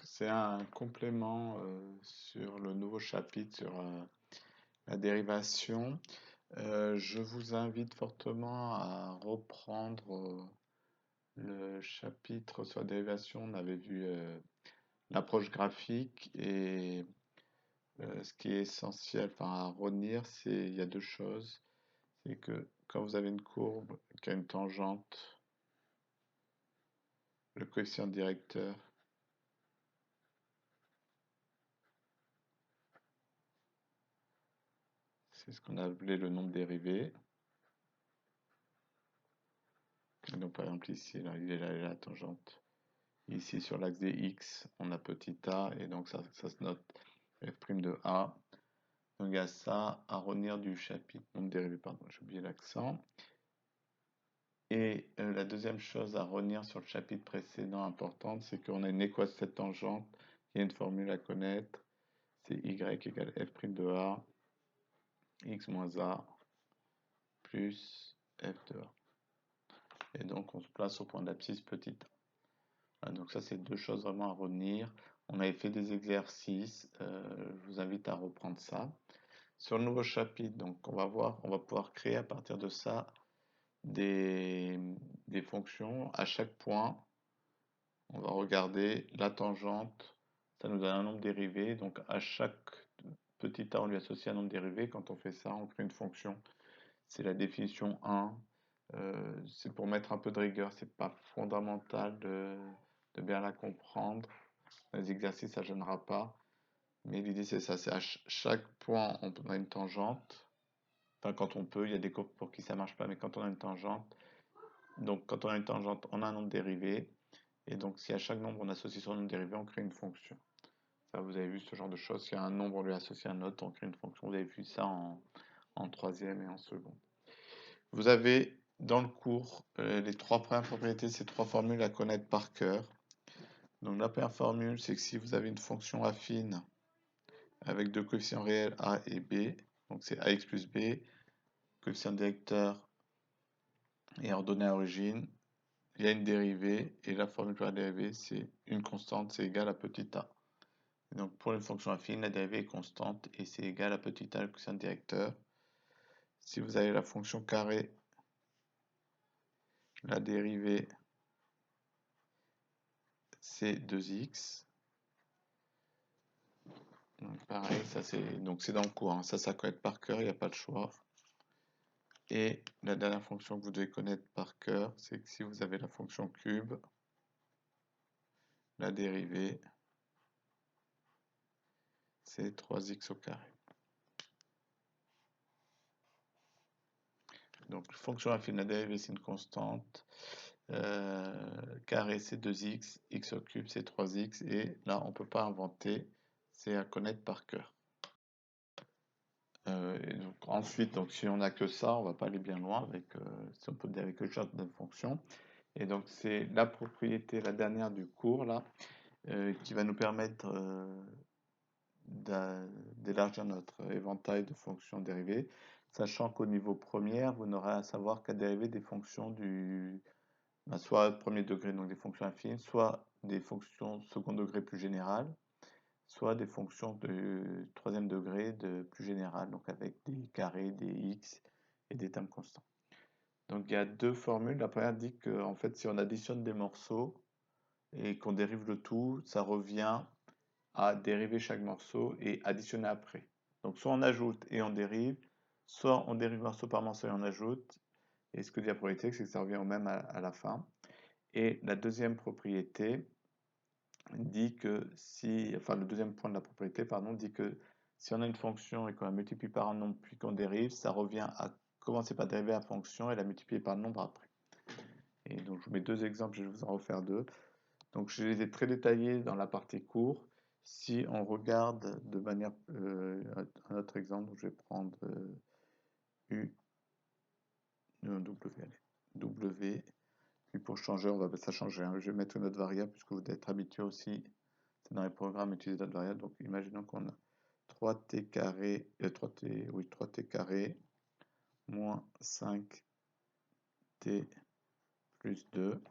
c'est un complément sur le nouveau chapitre sur la dérivation. Je vous invite fortement à reprendre le chapitre sur la dérivation. On avait vu l'approche graphique et ce qui est essentiel, enfin, à retenir, il y a deux choses. C'est que quand vous avez une courbe qui a une tangente, le coefficient directeur, c'est ce qu'on a appelé le nombre dérivé. Et donc par exemple ici, là, il est là, la tangente. Ici sur l'axe des x, on a petit a, et donc ça se note f' de a. Donc il y a ça à retenir du chapitre nombre dérivé, pardon, j'ai oublié l'accent. Et la deuxième chose à retenir sur le chapitre précédent importante, c'est qu'on a une équation de cette tangente, il y a une formule à connaître, c'est y égale f' de a, x moins a, plus f de a. Et donc on se place au point d'abscisse petit a. Voilà, donc ça c'est deux choses vraiment à retenir. On avait fait des exercices, je vous invite à reprendre ça. Sur le nouveau chapitre, donc on va pouvoir créer à partir de ça des fonctions. À chaque point, on va regarder la tangente, ça nous donne un nombre dérivé. Donc à chaque petit a, on lui associe un nombre dérivé. Quand on fait ça, on crée une fonction. C'est la définition 1. C'est pour mettre un peu de rigueur, c'est pas fondamental de bien la comprendre. Dans les exercices, ça ne gênera pas. Mais l'idée, c'est ça, c'est à chaque point, on a une tangente. Enfin, quand on peut, il y a des courbes pour qui ça marche pas, mais quand on a une tangente, donc quand on a une tangente, on a un nombre dérivé. Et donc, si à chaque nombre, on associe son nombre dérivé, on crée une fonction. Ça, vous avez vu ce genre de choses. Si à un nombre, on lui associe un autre, on crée une fonction. Vous avez vu ça en troisième et en seconde. Vous avez dans le cours les trois premières propriétés, ces trois formules à connaître par cœur. Donc la première formule, c'est que si vous avez une fonction affine avec deux coefficients réels a et b, donc c'est ax plus b, coefficient directeur est ordonné à l'origine, il y a une dérivée, et la formule pour la dérivée, c'est une constante, c'est égal à petit a. Et donc pour une fonction affine, la dérivée est constante, et c'est égal à petit a, le coefficient directeur. Si vous avez la fonction carrée, la dérivée, c'est 2x. Donc pareil, ça c'est dans le cours, hein. Ça connaître par cœur, il n'y a pas de choix. Et la dernière fonction que vous devez connaître par cœur, c'est que si vous avez la fonction cube, la dérivée, c'est 3x au carré. Donc fonction affine, la dérivée c'est une constante, carré c'est 2x, x au cube c'est 3x, et là on ne peut pas inventer, c'est à connaître par cœur. Et donc, ensuite, donc, si on n'a que ça, on va pas aller bien loin avec, si on peut dire avec le genre de fonction. Et donc c'est la propriété, la dernière du cours là, qui va nous permettre d'élargir notre éventail de fonctions dérivées, sachant qu'au niveau premier, vous n'aurez à savoir qu'à dériver des fonctions soit premier degré, donc des fonctions affines, soit des fonctions second degré plus générales, soit des fonctions de troisième degré de plus générales, donc avec des carrés, des x et des termes constants. Donc il y a deux formules. La première dit que en fait, si on additionne des morceaux et qu'on dérive le tout, ça revient à dériver chaque morceau et additionner après. Donc soit on ajoute et on dérive, soit on dérive morceau par morceau et on ajoute. Et ce que dit la propriété, c'est que ça revient au même à la fin. Et la deuxième propriété dit que si, enfin le deuxième point de la propriété, pardon, dit que si on a une fonction et qu'on la multiplie par un nombre puis qu'on dérive, ça revient à commencer par dériver la fonction et la multiplier par le nombre après. Et donc je vous mets deux exemples, je vais vous en refaire deux. Donc je les ai très détaillés dans la partie cours. Si on regarde de manière un autre exemple, donc je vais prendre U, W, allez, W, puis pour changer, on va mettre ça changer, hein. Je vais mettre une autre variable puisque vous devez être habitué aussi, c'est dans les programmes utiliser d'autres variables. Donc imaginons qu'on a 3t carré, 3t carré moins 5t plus 2.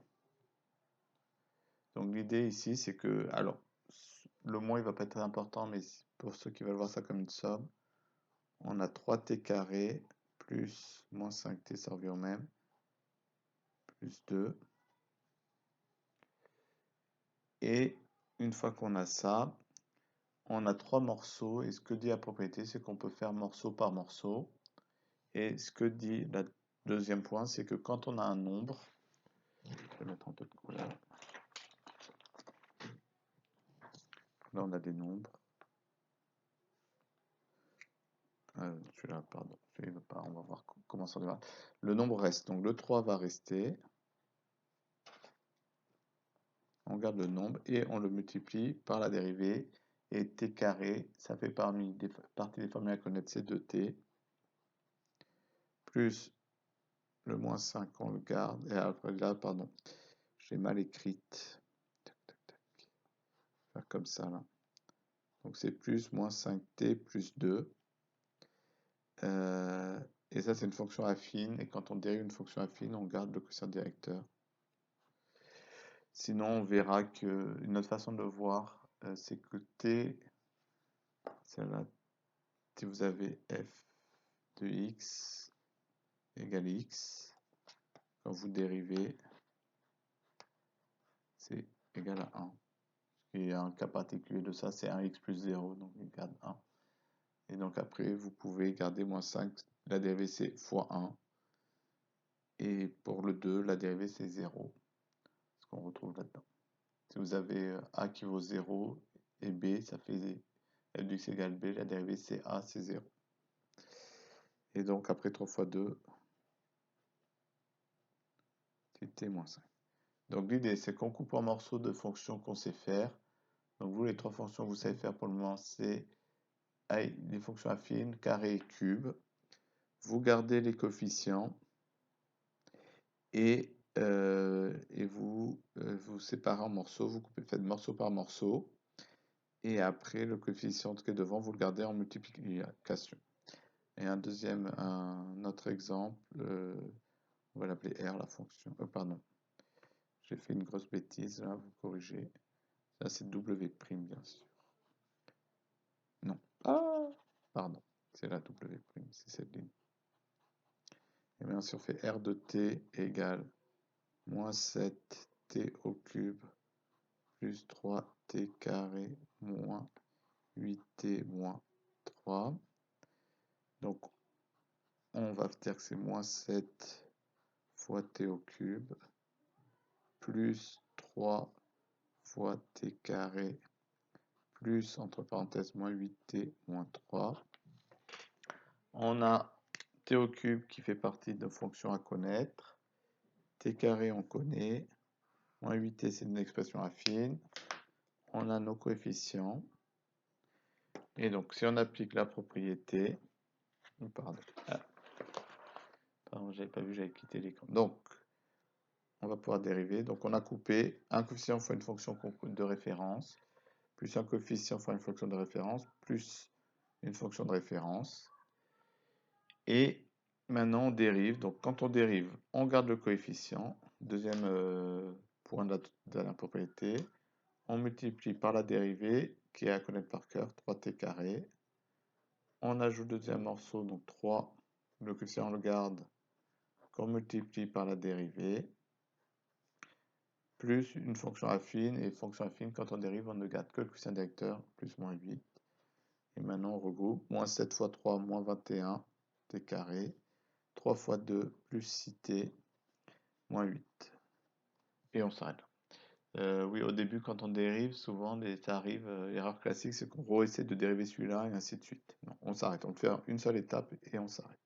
Donc l'idée ici, c'est que, alors, le moins il va pas être très important, mais pour ceux qui veulent voir ça comme une somme, on a 3t carré plus moins 5t, ça revient au même, plus 2. Et une fois qu'on a ça, on a 3 morceaux. Et ce que dit la propriété, c'est qu'on peut faire morceau par morceau. Et ce que dit le deuxième point, c'est que quand on a un nombre, je vais mettre un peu de couleur. Là, on a des nombres. Celui-là, pardon, celui-là veut pas. On va voir comment ça démarre. Le nombre reste, donc le 3 va rester. On garde le nombre et on le multiplie par la dérivée. Et t carré, ça fait partie des formules à connaître, c'est 2t. Plus le moins 5, on le garde. Et après là, pardon, j'ai mal écrite. Tac, tac, tac. Faire comme ça là. Donc c'est plus moins 5t plus 2. Et ça, c'est une fonction affine. Et quand on dérive une fonction affine, on garde le quotient directeur. Sinon, on verra que une autre façon de le voir, c'est que t, celle-là, si vous avez f de x égale x, quand vous dérivez, c'est égal à 1. Et un cas particulier de ça, c'est 1x plus 0, donc il garde 1. Et donc après, vous pouvez garder moins 5, la dérivée c'est fois 1. Et pour le 2, la dérivée c'est 0, ce qu'on retrouve là-dedans. Si vous avez a qui vaut 0 et b, ça fait f de x égale b, la dérivée c'est a, c'est 0. Et donc après 3 fois 2, c'est t moins 5. Donc l'idée c'est qu'on coupe en morceaux de fonctions qu'on sait faire. Donc vous, les 3 fonctions que vous savez faire pour le moment, c'est les fonctions affines, carré et cube. Vous gardez les coefficients et vous séparez en morceaux, vous faites morceau par morceau. Et après, le coefficient qui est devant, vous le gardez en multiplication. Et un autre exemple, on va l'appeler R, la fonction. Pardon, j'ai fait une grosse bêtise, là, vous corrigez. Ça, c'est W', bien sûr. Non. Ah, pardon, c'est la W', c'est cette ligne. Et bien, si on fait R de t égale moins 7t au cube plus 3t carré moins 8t moins 3. Donc, on va dire que c'est moins 7 fois t au cube plus 3 fois t carré plus, entre parenthèses, moins 8t moins 3. On a t au cube qui fait partie de fonctions à connaître. T carré, on connaît. Moins 8t, c'est une expression affine. On a nos coefficients. Et donc, si on applique la propriété... Pardon. Pardon, j'avais pas vu, j'avais quitté l'écran. Donc, on va pouvoir dériver. Donc, on a coupé un coefficient fois une fonction de référence, plus un coefficient fois une fonction de référence, plus une fonction de référence. Et maintenant, on dérive. Donc, quand on dérive, on garde le coefficient. Deuxième point de la propriété. On multiplie par la dérivée, qui est à connaître par cœur, 3t carré. On ajoute le deuxième morceau, donc 3. Le coefficient, on le garde, qu'on multiplie par la dérivée, plus une fonction affine. Et fonction affine, quand on dérive, on ne garde que le coefficient directeur, plus moins 8. Et maintenant, on regroupe. Moins 7 fois 3, moins 21, t carré. 3 fois 2, plus 6t, moins 8. Et on s'arrête là. Oui, au début, quand on dérive, souvent, ça arrive, erreur classique, c'est qu'on essaie de dériver celui-là, et ainsi de suite. Non, on s'arrête. On le fait une seule étape, et on s'arrête.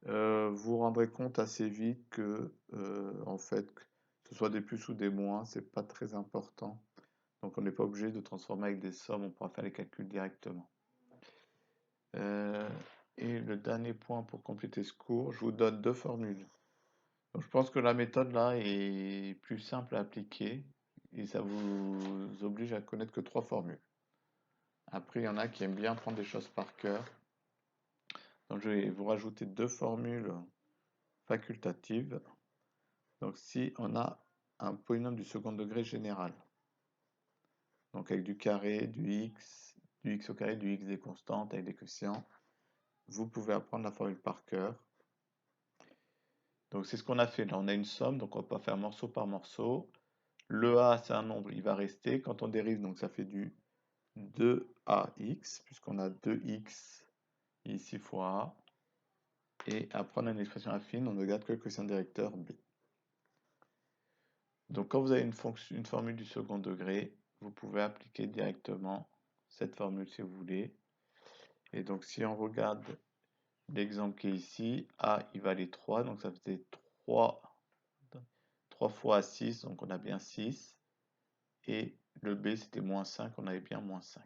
Vous vous rendrez compte assez vite que, en fait, que ce soit des plus ou des moins, c'est pas très important. Donc on n'est pas obligé de transformer avec des sommes, on pourra faire les calculs directement. Et le dernier point pour compléter ce cours, je vous donne 2 formules. Donc je pense que la méthode là est plus simple à appliquer et ça vous oblige à connaître que 3 formules. Après, il y en a qui aiment bien prendre des choses par cœur. Donc je vais vous rajouter 2 formules facultatives. Donc si on a un polynôme du second degré général, donc avec du carré, du x au carré, du x des constantes avec des coefficients. Vous pouvez apprendre la formule par cœur. Donc c'est ce qu'on a fait là, on a une somme, donc on va faire morceau par morceau. Le a c'est un nombre, il va rester. Quand on dérive, donc ça fait du 2ax, puisqu'on a 2x ici fois a. Et après on a une expression affine, on ne garde que le quotient directeur b. Donc quand vous avez une formule du second degré, vous pouvez appliquer directement cette formule si vous voulez. Et donc si on regarde l'exemple qui est ici, a il valait 3, donc ça faisait 3 fois 6, donc on a bien 6. Et le b c'était moins 5, on avait bien moins 5.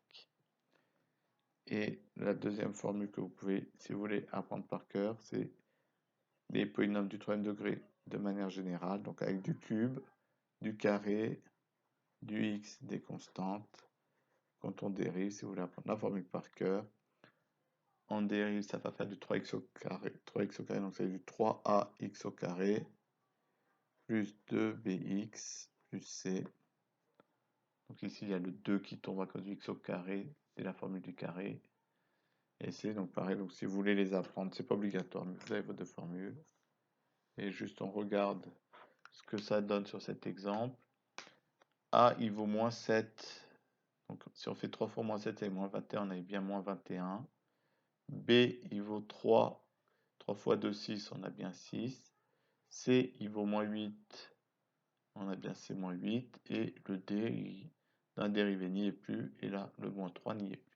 Et la deuxième formule que vous pouvez, si vous voulez apprendre par cœur, c'est les polynômes du troisième degré de manière générale, donc avec du cube, du carré, du x, des constantes. Quand on dérive, si vous voulez apprendre la formule par cœur, en dérive, ça va faire du 3x au carré, donc c'est du 3ax au carré, plus 2bx, plus c. Donc ici, il y a le 2 qui tombe à cause du x au carré, c'est la formule du carré. Et c'est donc pareil, donc si vous voulez les apprendre, c'est pas obligatoire, mais vous avez vos deux formules. Et juste on regarde ce que ça donne sur cet exemple. A, il vaut moins 7. Donc si on fait 3 fois moins 7, c'est moins 21, on a bien moins 21. B, il vaut 3. 3 fois 2, 6, on a bien 6. C, il vaut moins 8. On a bien C moins 8. Et le D, d'un dérivé n'y est plus. Et là, le moins 3 n'y est plus.